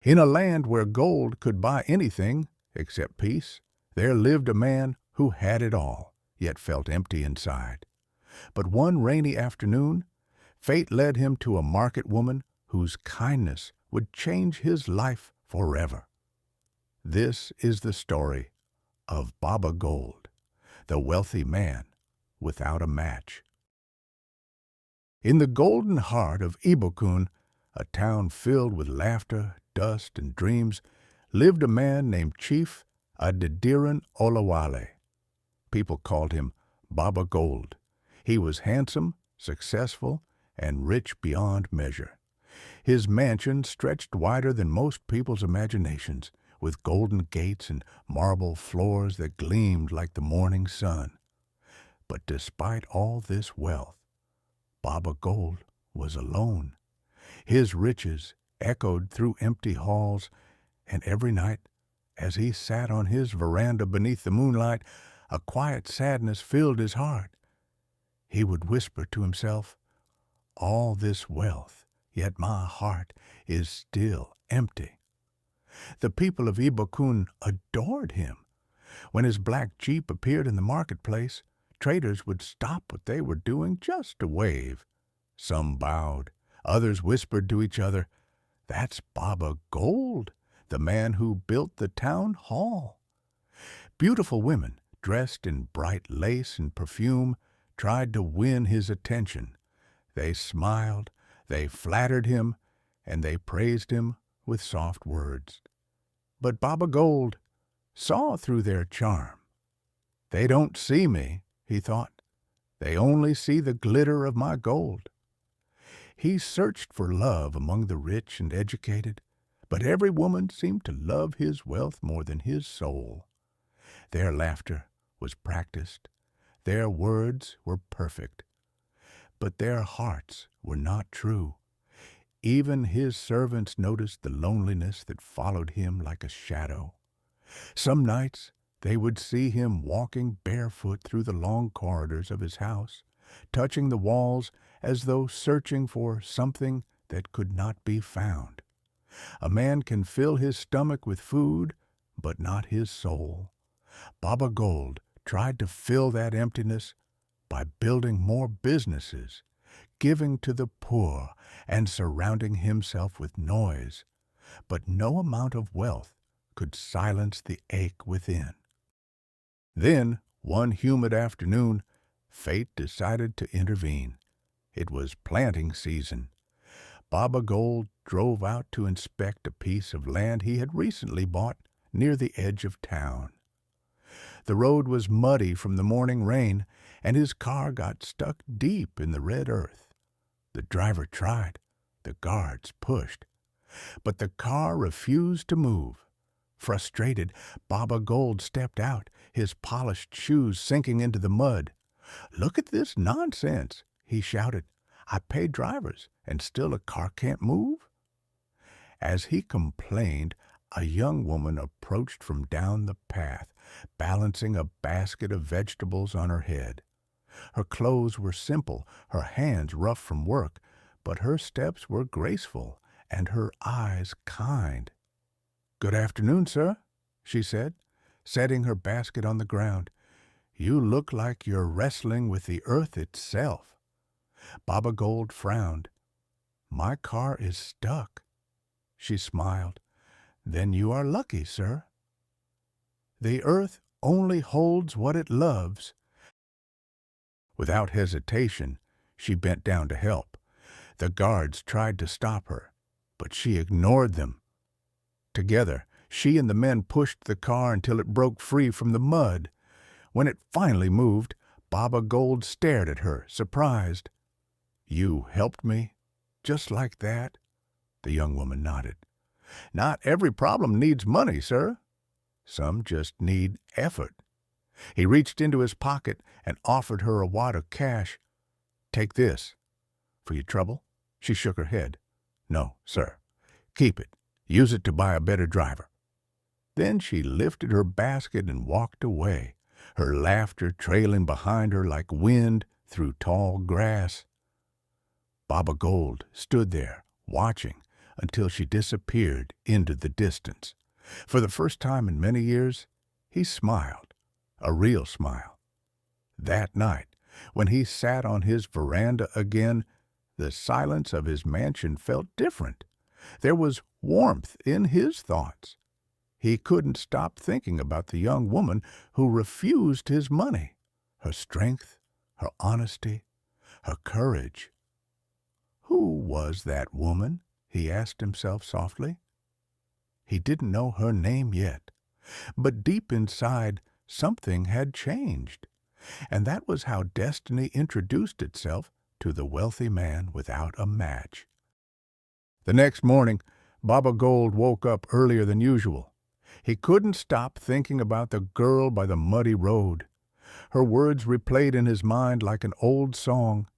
In a land where gold could buy anything except peace, there lived a man who had it all, yet felt empty inside. But one rainy afternoon, fate led him to a market woman whose kindness would change his life forever. This is the story of Baba Gold, the wealthy man without a match. In the golden heart of Ibokun, a town filled with laughter, dust, and dreams, lived a man named Chief Adediran Olawale. People called him Baba Gold. He was handsome, successful, and rich beyond measure. His mansion stretched wider than most people's imaginations, with golden gates and marble floors that gleamed like the morning sun. But despite all this wealth, Baba Gold was alone. His riches echoed through empty halls, and every night, as he sat on his veranda beneath the moonlight, a quiet sadness filled his heart. He would whisper to himself, "All this wealth, yet my heart is still empty." The people of Ibokun adored him. When his black jeep appeared in the marketplace, traders would stop what they were doing just to wave. Some bowed. Others whispered to each other, "That's Baba Gold, the man who built the town hall." Beautiful women, dressed in bright lace and perfume, tried to win his attention. They smiled, they flattered him, and they praised him with soft words. But Baba Gold saw through their charm. "They don't see me," he thought. "They only see the glitter of my gold." He searched for love among the rich and educated, but every woman seemed to love his wealth more than his soul. Their laughter was practiced, their words were perfect, but their hearts were not true. Even his servants noticed the loneliness that followed him like a shadow. Some nights they would see him walking barefoot through the long corridors of his house, touching the walls as though searching for something that could not be found. A man can fill his stomach with food, but not his soul. Baba Gold tried to fill that emptiness by building more businesses, giving to the poor, and surrounding himself with noise. But no amount of wealth could silence the ache within. Then, one humid afternoon, fate decided to intervene. It was planting season. Baba Gold drove out to inspect a piece of land he had recently bought near the edge of town. The road was muddy from the morning rain, and his car got stuck deep in the red earth. The driver tried, the guards pushed, but the car refused to move. Frustrated, Baba Gold stepped out, his polished shoes sinking into the mud. "Look at this nonsense," he shouted. "I pay drivers, and still a car can't move?" As he complained, a young woman approached from down the path, balancing a basket of vegetables on her head. Her clothes were simple, her hands rough from work, but her steps were graceful and her eyes kind. "Good afternoon, sir," she said, setting her basket on the ground. "You look like you're wrestling with the earth itself." Baba Gold frowned. "My car is stuck." She smiled. "Then you are lucky, sir. The earth only holds what it loves." Without hesitation, she bent down to help. The guards tried to stop her, but she ignored them. Together, she and the men pushed the car until it broke free from the mud. When it finally moved, Baba Gold stared at her, surprised. "You helped me? Just like that?" The young woman nodded. "Not every problem needs money, sir. Some just need effort." He reached into his pocket and offered her a wad of cash. "Take this." "For your trouble?" She shook her head. "No, sir. Keep it. Use it to buy a better driver." Then she lifted her basket and walked away, her laughter trailing behind her like wind through tall grass. Baba Gold stood there, watching, until she disappeared into the distance. For the first time in many years, he smiled, a real smile. That night, when he sat on his veranda again, the silence of his mansion felt different. There was warmth in his thoughts. He couldn't stop thinking about the young woman who refused his money, her strength, her honesty, her courage. Who was that woman? He asked himself softly. He didn't know her name yet, but deep inside something had changed, and that was how destiny introduced itself to the wealthy man without a match. The next morning, Baba Gold woke up earlier than usual. He couldn't stop thinking about the girl by the muddy road. Her words replayed in his mind like an old song.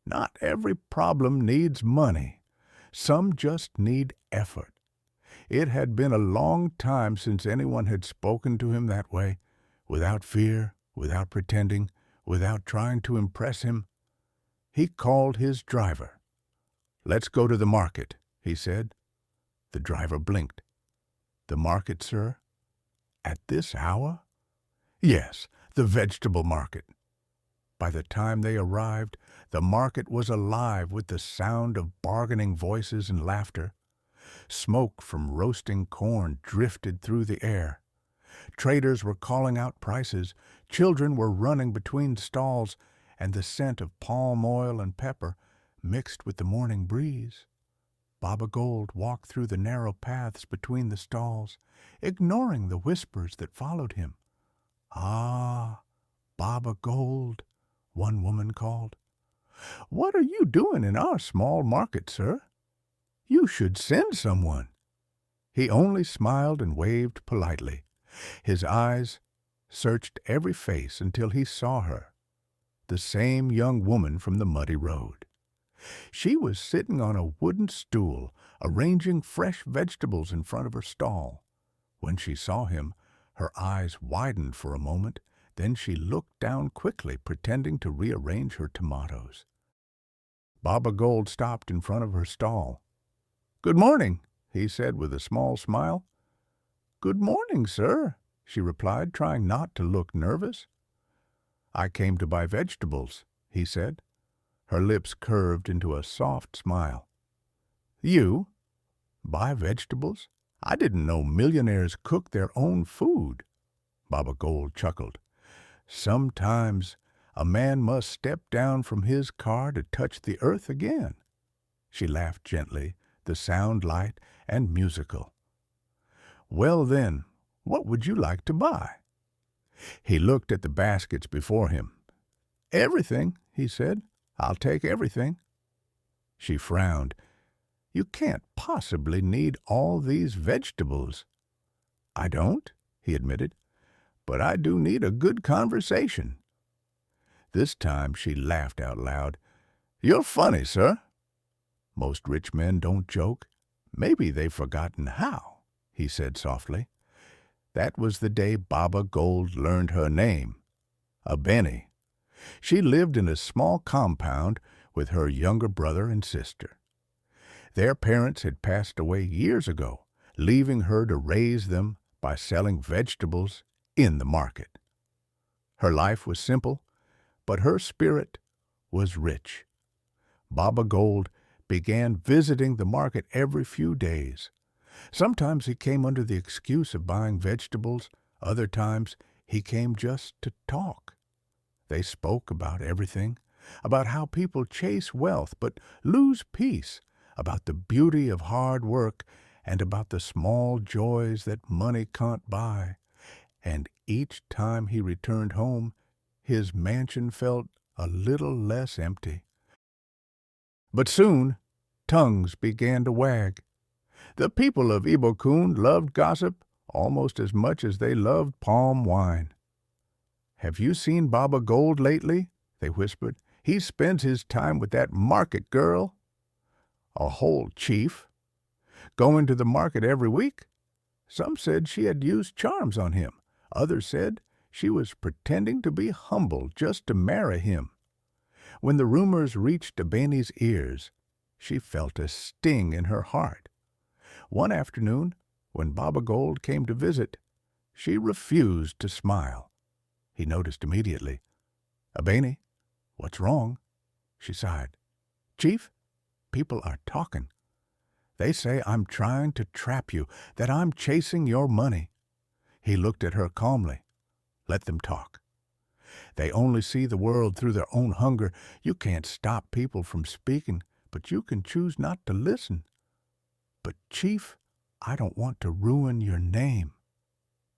Not every problem needs money. Some just need effort. It had been a long time since anyone had spoken to him that way, without fear, without pretending, without trying to impress him. He called his driver. "Let's go to the market," he said. The driver blinked. "The market, sir? At this hour?" "Yes, the vegetable market." By the time they arrived, the market was alive with the sound of bargaining voices and laughter. Smoke from roasting corn drifted through the air. Traders were calling out prices, children were running between stalls, and the scent of palm oil and pepper mixed with the morning breeze. Baba Gold walked through the narrow paths between the stalls, ignoring the whispers that followed him. "Ah, Baba Gold," one woman called. "What are you doing in our small market, sir? You should send someone." He only smiled and waved politely. His eyes searched every face until he saw her, the same young woman from the muddy road. She was sitting on a wooden stool, arranging fresh vegetables in front of her stall. When she saw him, her eyes widened for a moment, then she looked down quickly, pretending to rearrange her tomatoes. Baba Gold stopped in front of her stall. "Good morning," he said with a small smile. "Good morning, sir," she replied, trying not to look nervous. "I came to buy vegetables," he said. Her lips curved into a soft smile. "You? Buy vegetables? I didn't know millionaires cook their own food." Baba Gold chuckled. "Sometimes a man must step down from his car to touch the earth again." She laughed gently, the sound light and musical. "Well then, what would you like to buy?" He looked at the baskets before him. "Everything," he said. "I'll take everything." She frowned. "You can't possibly need all these vegetables." "I don't," he admitted, "but I do need a good conversation." This time she laughed out loud. "You're funny, sir." "Most rich men don't joke. Maybe they've forgotten how," he said softly. That was the day Baba Gold learned her name, Abeni. She lived in a small compound with her younger brother and sister. Their parents had passed away years ago, leaving her to raise them by selling vegetables in the market. Her life was simple, but her spirit was rich. Baba Gold began visiting the market every few days. Sometimes he came under the excuse of buying vegetables, other times he came just to talk. They spoke about everything, about how people chase wealth but lose peace, about the beauty of hard work, and about the small joys that money can't buy. And each time he returned home, his mansion felt a little less empty. But soon, tongues began to wag. The people of Ibokun loved gossip almost as much as they loved palm wine. "Have you seen Baba Gold lately?" they whispered. "He spends his time with that market girl." "A whole chief." "Going to the market every week?" Some said she had used charms on him. Others said she was pretending to be humble just to marry him. When the rumors reached Abeni's ears, She felt a sting in her heart. One afternoon, when Baba Gold came to visit, she refused to smile. He noticed immediately. "Abeni, what's wrong?" She sighed. "Chief, people are talking. They say I'm trying to trap you, that I'm chasing your money." He looked at her calmly. "Let them talk. They only see the world through their own hunger. You can't stop people from speaking, but you can choose not to listen." "But, Chief, I don't want to ruin your name."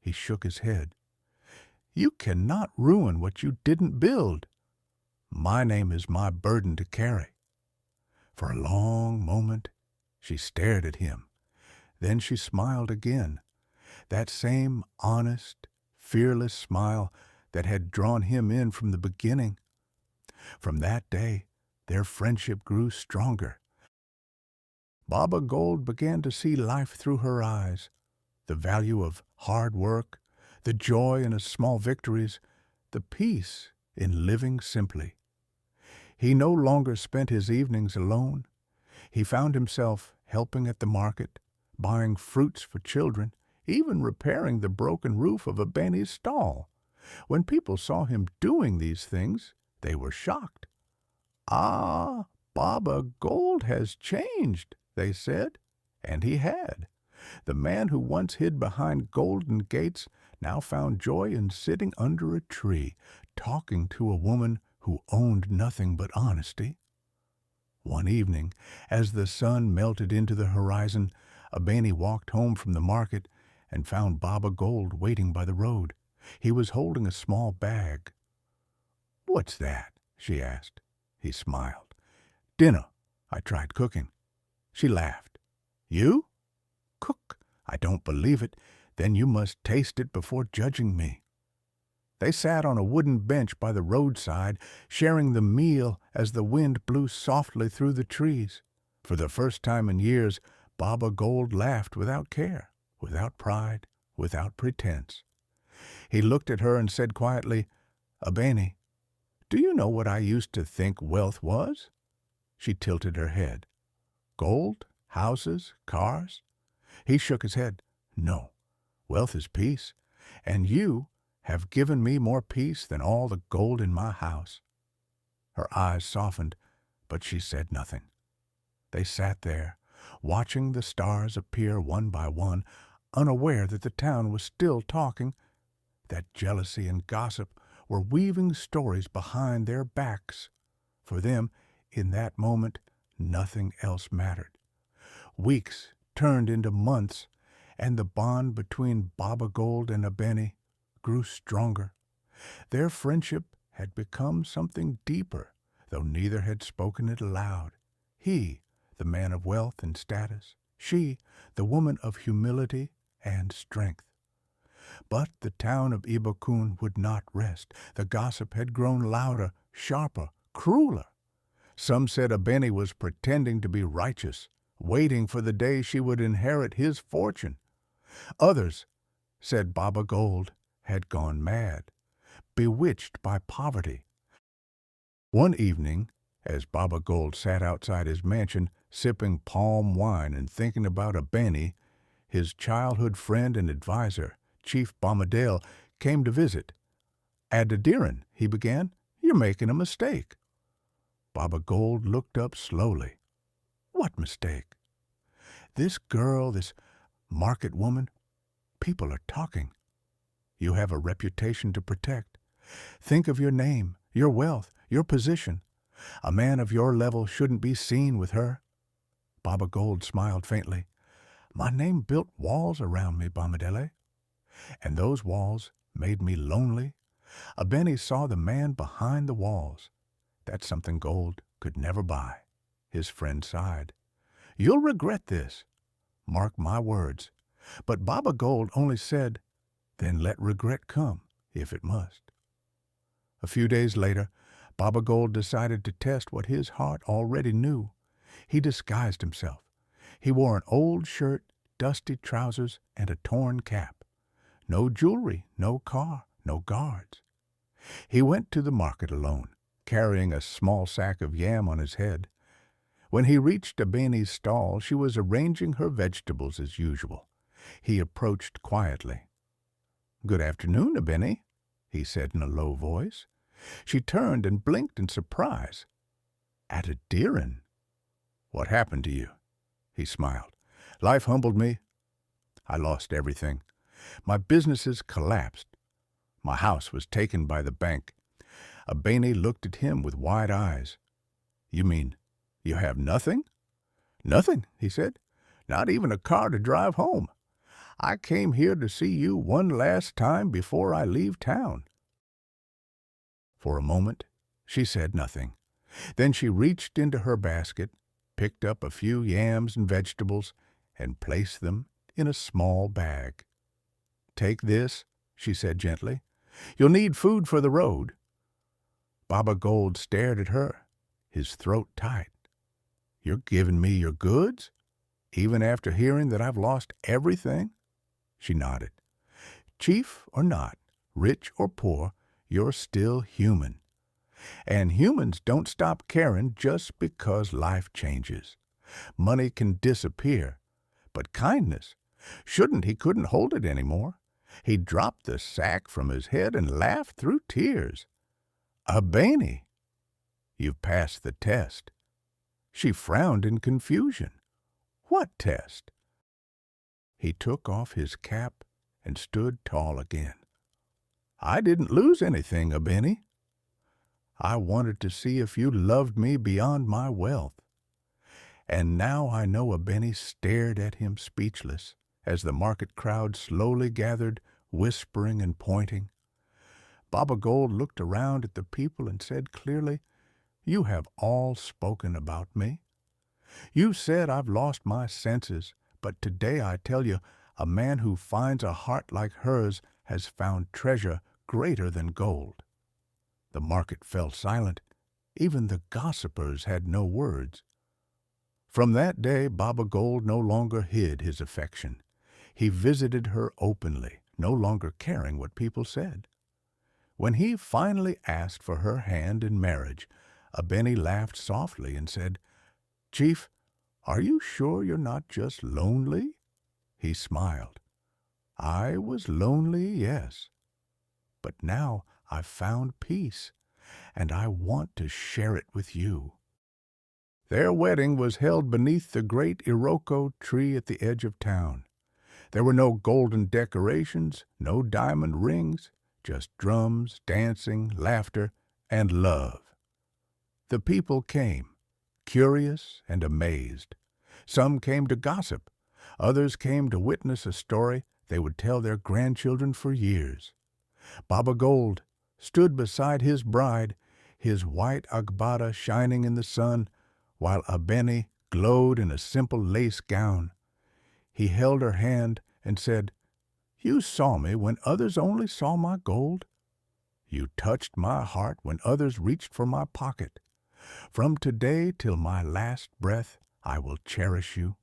He shook his head. "You cannot ruin what you didn't build. My name is my burden to carry." For a long moment she stared at him. Then she smiled again, that same honest, fearless smile that had drawn him in from the beginning. From that day, their friendship grew stronger. Baba Gold began to see life through her eyes, the value of hard work, the joy in small victories, the peace in living simply. He no longer spent his evenings alone. He found himself helping at the market, buying fruits for children, even repairing the broken roof of Abeni's stall. When people saw him doing these things, they were shocked. "Ah, Baba Gold has changed," they said. And he had. The man who once hid behind golden gates now found joy in sitting under a tree, talking to a woman who owned nothing but honesty. One evening, as the sun melted into the horizon, Abeni walked home from the market and found Baba Gold waiting by the road. He was holding a small bag. "What's that?" she asked. He smiled. "Dinner. I tried cooking." She laughed. "You? Cook? I don't believe it. Then you must taste it before judging me." They sat on a wooden bench by the roadside, sharing the meal as the wind blew softly through the trees. For the first time in years, Baba Gold laughed without care, without pride, without pretense. He looked at her and said quietly, "Abeni, do you know what I used to think wealth was?" She tilted her head. "Gold, houses, cars?" He shook his head. "No, wealth is peace, and you have given me more peace than all the gold in my house." Her eyes softened, but she said nothing. They sat there, watching the stars appear one by one, unaware that the town was still talking, that jealousy and gossip were weaving stories behind their backs. For them, in that moment, nothing else mattered. Weeks turned into months, and the bond between Baba Gold and Abeni grew stronger. Their friendship had become something deeper, though neither had spoken it aloud. He, the man of wealth and status; she, the woman of humility and strength. But the town of Ibokun would not rest. The gossip had grown louder, sharper, crueler. Some said Abeni was pretending to be righteous, waiting for the day she would inherit his fortune. Others said Baba Gold had gone mad, bewitched by poverty. One evening, as Baba Gold sat outside his mansion, sipping palm wine and thinking about Abeni, his childhood friend and advisor, Chief Bombadil, came to visit. "Adediran," he began, "you're making a mistake." Baba Gold looked up slowly. "What mistake?" "This girl, this market woman, people are talking. You have a reputation to protect. Think of your name, your wealth, your position. A man of your level shouldn't be seen with her." Baba Gold smiled faintly. "My name built walls around me, Bombadil, and those walls made me lonely. Abeni saw the man behind the walls. That's something gold could never buy." His friend sighed. "You'll regret this. Mark my words." But Baba Gold only said, "Then let regret come, if it must." A few days later, Baba Gold decided to test what his heart already knew. He disguised himself. He wore an old shirt, dusty trousers, and a torn cap. No jewelry, no car, no guards. He went to the market alone, carrying a small sack of yam on his head. When he reached Abeni's stall, she was arranging her vegetables as usual. He approached quietly. "Good afternoon, Abeni," he said in a low voice. She turned and blinked in surprise. "Adediran, what happened to you?" He smiled. "Life humbled me. I lost everything. My businesses collapsed. My house was taken by the bank." Abeni looked at him with wide eyes. "You mean you have nothing?" "Nothing," he said. "Not even a car to drive home. I came here to see you one last time before I leave town." For a moment she said nothing. Then she reached into her basket, picked up a few yams and vegetables, and placed them in a small bag. "Take this," she said gently. "You'll need food for the road." Baba Gold stared at her, his throat tight. "You're giving me your goods, even after hearing that I've lost everything?" She nodded. "Chief or not, rich or poor, you're still human. And humans don't stop caring just because life changes. Money can disappear, but kindness, he couldn't hold it anymore. He dropped the sack from his head and laughed through tears. "Abeni, you've passed the test." She frowned in confusion. "What test?" He took off his cap and stood tall again. "I didn't lose anything, Abeni. I wanted to see if you loved me beyond my wealth." And now I know Abeni stared at him speechless as the market crowd slowly gathered, whispering and pointing. Baba Gold looked around at the people and said clearly, "You have all spoken about me. You said I've lost my senses, but today I tell you, a man who finds a heart like hers has found treasure greater than gold." The market fell silent. Even the gossipers had no words. From that day, Baba Gold no longer hid his affection. He visited her openly, no longer caring what people said. When he finally asked for her hand in marriage, Abeni laughed softly and said, "Chief, are you sure you're not just lonely?" He smiled. "I was lonely, yes. But now I've found peace, and I want to share it with you." Their wedding was held beneath the great Iroko tree at the edge of town. There were no golden decorations, no diamond rings, just drums, dancing, laughter, and love. The people came, curious and amazed. Some came to gossip. Others came to witness a story they would tell their grandchildren for years. Baba Gold stood beside his bride, his white agbada shining in the sun, while Abeni glowed in a simple lace gown. He held her hand and said, "You saw me when others only saw my gold. You touched my heart when others reached for my pocket. From today till my last breath, I will cherish you."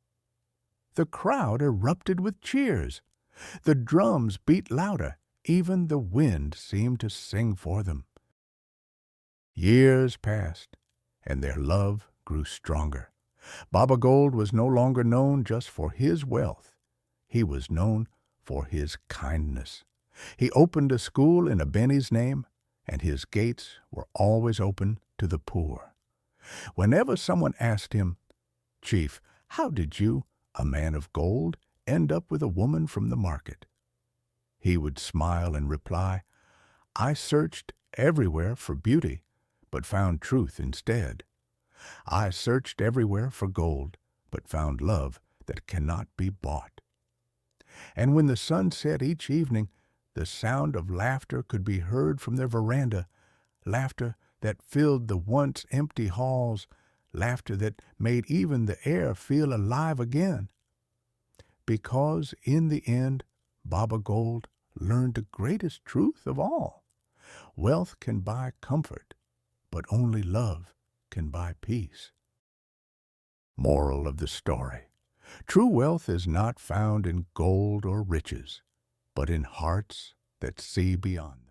The crowd erupted with cheers. The drums beat louder. Even the wind seemed to sing for them. Years passed, and their love grew stronger. Baba Gold was no longer known just for his wealth. He was known for his kindness. He opened a school in Abeni's name, and his gates were always open to the poor. Whenever someone asked him, "Chief, how did you, a man of gold, end up with a woman from the market?" he would smile and reply, "I searched everywhere for beauty, but found truth instead. I searched everywhere for gold, but found love that cannot be bought." And when the sun set each evening, the sound of laughter could be heard from their veranda, laughter that filled the once empty halls, laughter that made even the air feel alive again. Because in the end, Baba Gold learned the greatest truth of all. Wealth can buy comfort, but only love can buy peace. Moral of the story: true wealth is not found in gold or riches, but in hearts that see beyond.